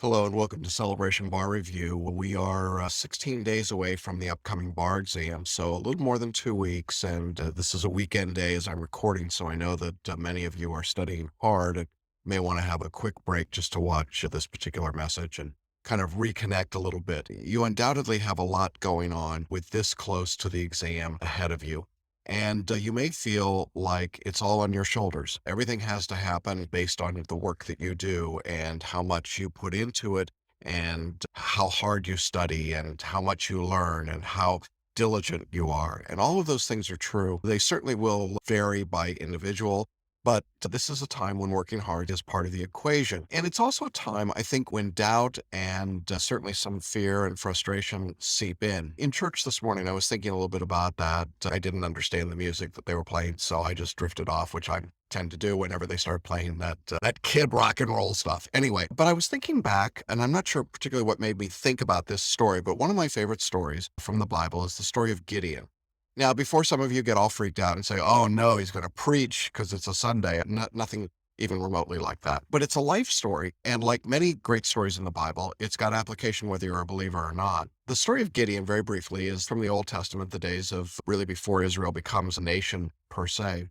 Hello and welcome to Celebration Bar Review. We are 16 days away from the upcoming bar exam, so a little more than 2 weeks, and this is a weekend day as I'm recording, so I know that many of you are studying hard and may want to have a quick break just to watch this particular message and kind of reconnect a little bit. You undoubtedly have a lot going on with this close to the exam ahead of you. And you may feel like it's all on your shoulders. Everything has to happen based on the work that you do and how much you put into it and how hard you study and how much you learn and how diligent you are. And all of those things are true. They certainly will vary by individual, but this is a time when working hard is part of the equation. And it's also a time, I think, when doubt and certainly some fear and frustration seep in. In church this morning, I was thinking a little bit about that. I didn't understand the music that they were playing, so I just drifted off, which I tend to do whenever they start playing that kid rock and roll stuff. Anyway, but I was thinking back, and I'm not sure particularly what made me think about this story, but one of my favorite stories from the Bible is the story of Gideon. Now, before some of you get all freaked out and say, oh no, he's going to preach because it's a Sunday, nothing even remotely like that. But it's a life story. And like many great stories in the Bible, it's got application whether you're a believer or not. The story of Gideon, very briefly, is from the Old Testament, the days of really before Israel becomes a nation per se.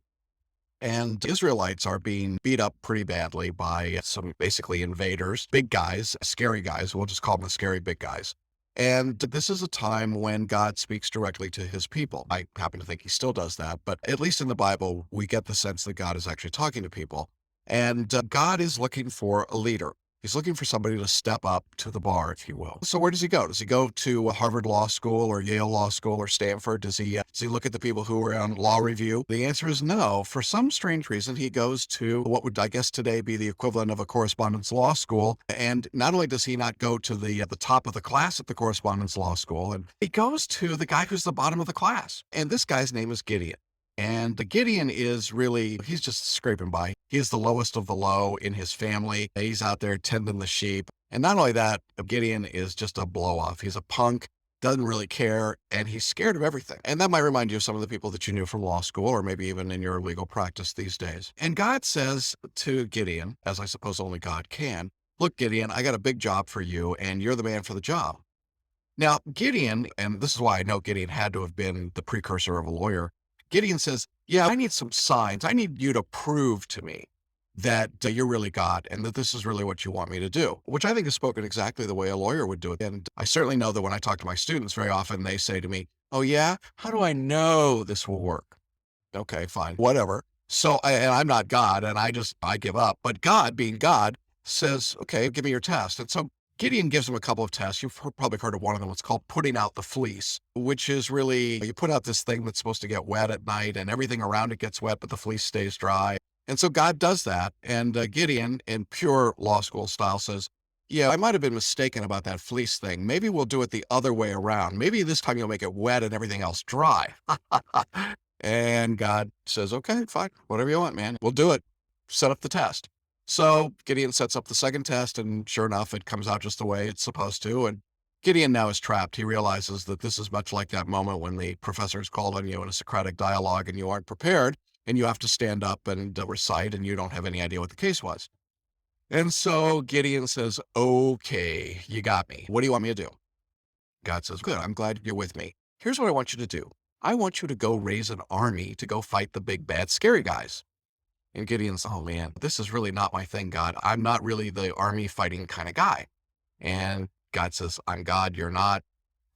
And the Israelites are being beat up pretty badly by some basically invaders, big guys, scary guys. We'll just call them the scary big guys. And this is a time when God speaks directly to his people. I happen to think he still does that, but at least in the Bible, we get the sense that God is actually talking to people. And God is looking for a leader. He's looking for somebody to step up to the bar, if you will. So where does he go? Does he go to Harvard Law School or Yale Law School or Stanford? Does he look at the people who are on law review? The answer is no. For some strange reason, he goes to what would, I guess, today be the equivalent of a correspondence law school. And not only does he not go to the top of the class at the correspondence law school, and he goes to the guy who's the bottom of the class. And this guy's name is Gideon. And the Gideon is really, he's just scraping by. He's the lowest of the low in his family. He's out there tending the sheep. And not only that, Gideon is just a blow off. He's a punk, doesn't really care, and he's scared of everything. And that might remind you of some of the people that you knew from law school or maybe even in your legal practice these days. And God says to Gideon, as I suppose only God can, look, Gideon, I got a big job for you and you're the man for the job. Now, Gideon, and this is why I know Gideon had to have been the precursor of a lawyer, Gideon says, yeah, I need some signs. I need you to prove to me that you're really God and that this is really what you want me to do, which I think is spoken exactly the way a lawyer would do it. And I certainly know that when I talk to my students, very often they say to me, oh yeah, how do I know this will work? Okay, fine, whatever. And I'm not God and I give up. But God, being God, says, okay, give me your test. And so Gideon gives him a couple of tests. You've probably heard of one of them. It's called putting out the fleece, which is really, you put out this thing that's supposed to get wet at night and everything around it gets wet, but the fleece stays dry. And so God does that. And Gideon, in pure law school style, says, yeah, I might have been mistaken about that fleece thing. Maybe we'll do it the other way around. Maybe this time you'll make it wet and everything else dry. And God says, okay, fine, whatever you want, man. We'll do it. Set up the test. So Gideon sets up the second test, and sure enough, it comes out just the way it's supposed to. And Gideon now is trapped. He realizes that this is much like that moment when the professor is called on you in a Socratic dialogue and you aren't prepared, and you have to stand up and recite, and you don't have any idea what the case was. And so Gideon says, okay, you got me. What do you want me to do? God says, good, I'm glad you're with me. Here's what I want you to do. I want you to go raise an army to go fight the big, bad, scary guys. And Gideon's, oh man, this is really not my thing, God. I'm not really the army fighting kind of guy. And God says, I'm God, you're not.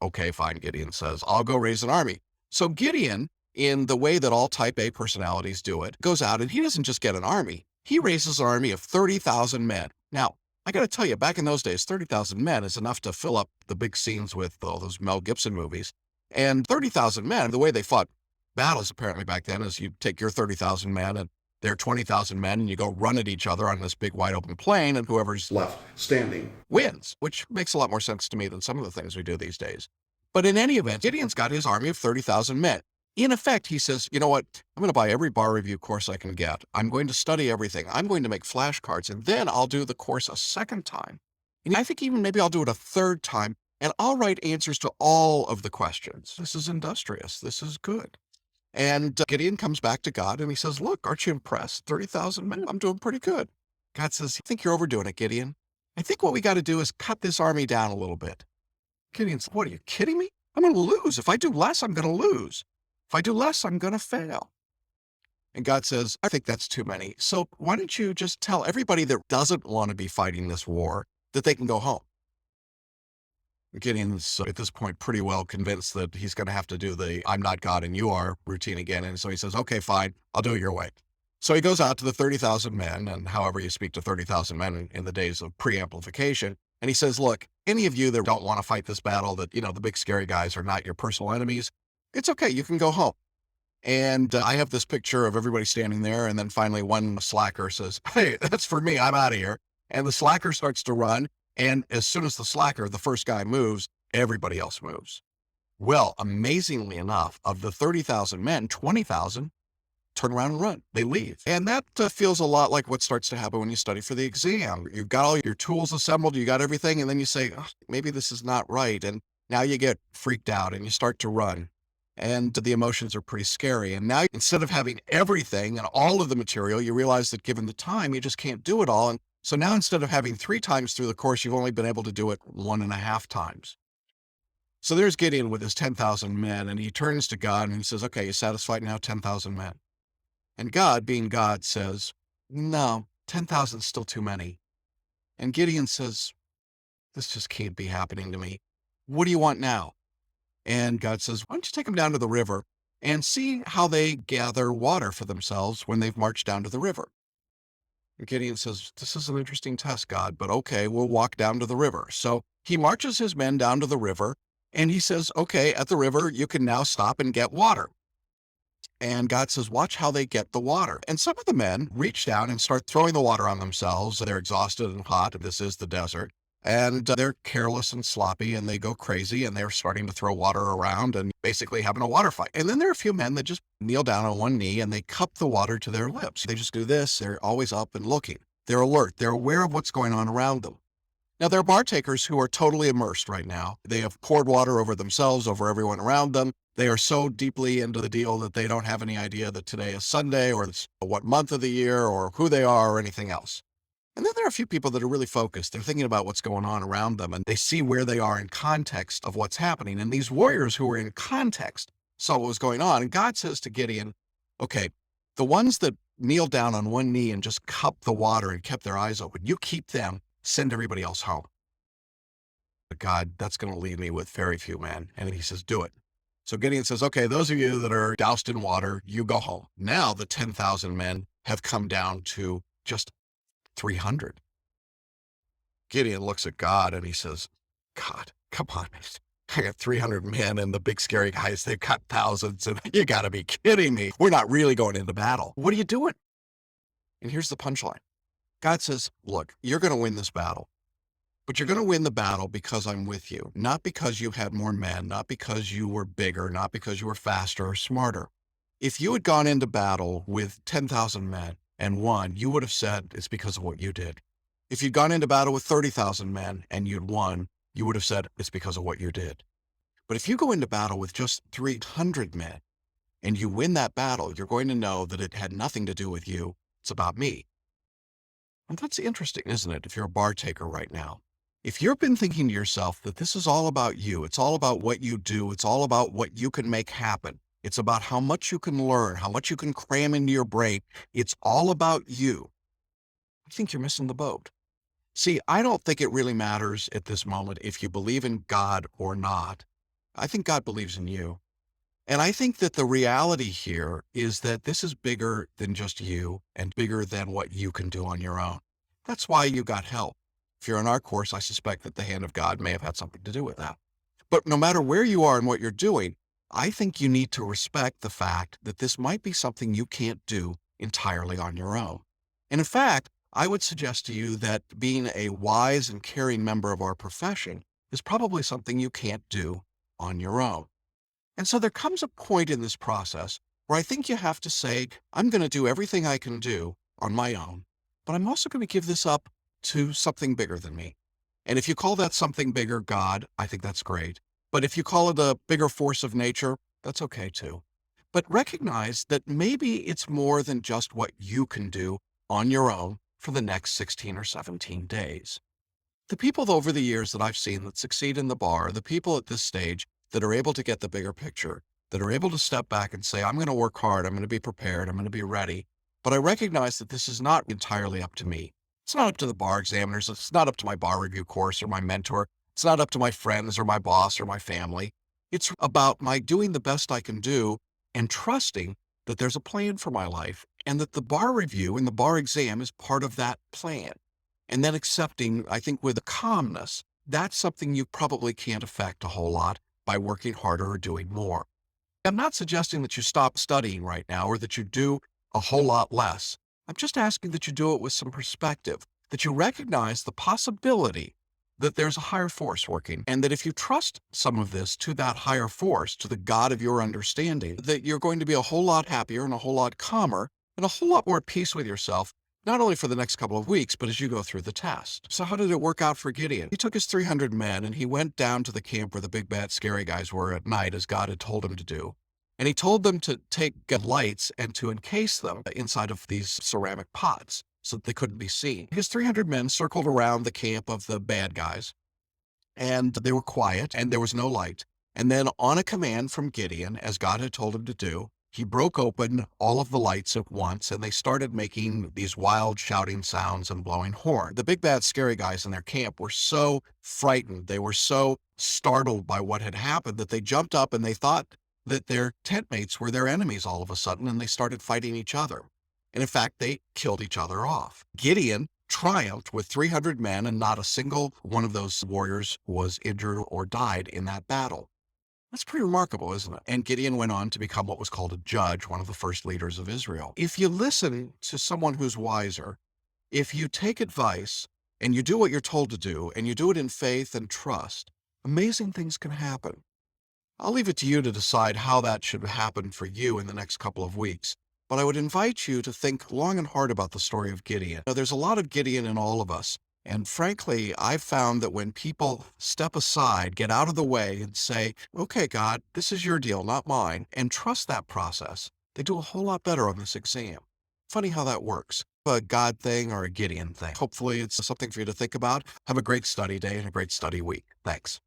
Okay, fine, Gideon says, I'll go raise an army. So Gideon, in the way that all type A personalities do it, goes out and he doesn't just get an army. He raises an army of 30,000 men. Now, I got to tell you, back in those days, 30,000 men is enough to fill up the big scenes with all those Mel Gibson movies. And 30,000 men, the way they fought battles apparently back then is you take your 30,000 men and there are 20,000 men and you go run at each other on this big wide open plain and whoever's left standing wins, which makes a lot more sense to me than some of the things we do these days. But in any event, Gideon's got his army of 30,000 men. In effect, he says, you know what? I'm going to buy every bar review course I can get. I'm going to study everything. I'm going to make flashcards and then I'll do the course a second time. And I think even maybe I'll do it a third time and I'll write answers to all of the questions. This is industrious. This is good. And Gideon comes back to God and he says, look, aren't you impressed? 30,000 men, I'm doing pretty good. God says, I think you're overdoing it, Gideon. I think what we got to do is cut this army down a little bit. Gideon's, what, are you kidding me? I'm going to lose. If I do less, I'm going to lose. If I do less, I'm going to fail. And God says, I think that's too many. So why don't you just tell everybody that doesn't want to be fighting this war that they can go home? Gideon's at this point pretty well convinced that he's going to have to do the I'm not God and you are routine again. And so he says, okay, fine, I'll do it your way. So he goes out to the 30,000 men, and however you speak to 30,000 men in the days of pre-amplification. And he says, look, any of you that don't want to fight this battle, that, the big scary guys are not your personal enemies, it's okay. You can go home. And I have this picture of everybody standing there. And then finally one slacker says, hey, that's for me. I'm out of here. And the slacker starts to run. And as soon as the slacker, the first guy, moves, everybody else moves. Well, amazingly enough, of the 30,000 men, 20,000 turn around and run. They leave. And that feels a lot like what starts to happen when you study for the exam. You've got all your tools assembled, you got everything, and then you say, oh, maybe this is not right. And now you get freaked out and you start to run. And the emotions are pretty scary. And now instead of having everything and all of the material, you realize that given the time, you just can't do it all. And so now instead of having 3 times through the course, you've only been able to do it 1.5 times. So there's Gideon with his 10,000 men, and he turns to God and he says, okay, you satisfied now, 10,000 men? And God, being God, says, no, 10,000 is still too many. And Gideon says, this just can't be happening to me. What do you want now? And God says, why don't you take them down to the river and see how they gather water for themselves when they've marched down to the river? And Gideon says, this is an interesting test, God, but okay, we'll walk down to the river. So he marches his men down to the river, and he says, okay, at the river, you can now stop and get water. And God says, watch how they get the water. And some of the men reach down and start throwing the water on themselves. They're exhausted and hot. This is the desert. And they're careless and sloppy, and they go crazy, and they're starting to throw water around and basically having a water fight. And then there are a few men that just kneel down on one knee and they cup the water to their lips. They just do this. They're always up and looking. They're alert. They're aware of what's going on around them. Now, there are bar takers who are totally immersed right now. They have poured water over themselves, over everyone around them. They are so deeply into the deal that they don't have any idea that today is Sunday or what month of the year or who they are or anything else. And then there are a few people that are really focused. They're thinking about what's going on around them, and they see where they are in context of what's happening. And these warriors who are in context saw what was going on. And God says to Gideon, okay, the ones that kneel down on one knee and just cup the water and kept their eyes open, you keep them, send everybody else home. But God, that's going to leave me with very few men. And he says, do it. So Gideon says, okay, those of you that are doused in water, you go home. Now the 10,000 men have come down to just 300. Gideon looks at God and he says, God, come on. I got 300 men and the big scary guys, they've got thousands, and you got to be kidding me. We're not really going into battle. What are you doing? And here's the punchline. God says, look, you're going to win this battle, but you're going to win the battle because I'm with you, not because you had more men, not because you were bigger, not because you were faster or smarter. If you had gone into battle with 10,000 men and won, you would have said it's because of what you did. If you'd gone into battle with 30,000 men and you'd won, you would have said it's because of what you did. But if you go into battle with just 300 men and you win that battle, you're going to know that it had nothing to do with you. It's about me. And that's interesting, isn't it? If you're a bar taker right now, if you've been thinking to yourself that this is all about you, it's all about what you do, it's all about what you can make happen, it's about how much you can learn, how much you can cram into your brain, it's all about you, I think you're missing the boat. See, I don't think it really matters at this moment if you believe in God or not. I think God believes in you. And I think that the reality here is that this is bigger than just you and bigger than what you can do on your own. That's why you got help. If you're in our course, I suspect that the hand of God may have had something to do with that. But no matter where you are and what you're doing, I think you need to respect the fact that this might be something you can't do entirely on your own. And in fact, I would suggest to you that being a wise and caring member of our profession is probably something you can't do on your own. And so there comes a point in this process where I think you have to say, I'm going to do everything I can do on my own, but I'm also going to give this up to something bigger than me. And if you call that something bigger God, I think that's great. But if you call it a bigger force of nature, that's okay too. But recognize that maybe it's more than just what you can do on your own for the next 16 or 17 days. The people over the years that I've seen that succeed in the bar, the people at this stage that are able to get the bigger picture, that are able to step back and say, I'm going to work hard, I'm going to be prepared, I'm going to be ready. But I recognize that this is not entirely up to me. It's not up to the bar examiners. It's not up to my bar review course or my mentor. It's not up to my friends or my boss or my family. It's about my doing the best I can do and trusting that there's a plan for my life and that the bar review and the bar exam is part of that plan. And then accepting, I think, with a calmness, that's something you probably can't affect a whole lot by working harder or doing more. I'm not suggesting that you stop studying right now or that you do a whole lot less. I'm just asking that you do it with some perspective, that you recognize the possibility that there's a higher force working, and that if you trust some of this to that higher force, to the God of your understanding, that you're going to be a whole lot happier and a whole lot calmer and a whole lot more at peace with yourself, not only for the next couple of weeks, but as you go through the test. So how did it work out for Gideon? He took his 300 men and he went down to the camp where the big, bad, scary guys were at night, as God had told him to do. And he told them to take lights and to encase them inside of these ceramic pots so that they couldn't be seen. His 300 men circled around the camp of the bad guys, and they were quiet, and there was no light. And then, on a command from Gideon, as God had told him to do, he broke open all of the lights at once, and they started making these wild shouting sounds and blowing horn. The big, bad, scary guys in their camp were so frightened, they were so startled by what had happened that they jumped up and they thought that their tent mates were their enemies all of a sudden, and they started fighting each other. And in fact, they killed each other off. Gideon triumphed with 300 men, and not a single one of those warriors was injured or died in that battle. That's pretty remarkable, isn't it? And Gideon went on to become what was called a judge, one of the first leaders of Israel. If you listen to someone who's wiser, if you take advice and you do what you're told to do, and you do it in faith and trust, amazing things can happen. I'll leave it to you to decide how that should happen for you in the next couple of weeks. But I would invite you to think long and hard about the story of Gideon. Now, there's a lot of Gideon in all of us. And frankly, I've found that when people step aside, get out of the way and say, okay, God, this is your deal, not mine, and trust that process, they do a whole lot better on this exam. Funny how that works. A God thing or a Gideon thing. Hopefully it's something for you to think about. Have a great study day and a great study week. Thanks.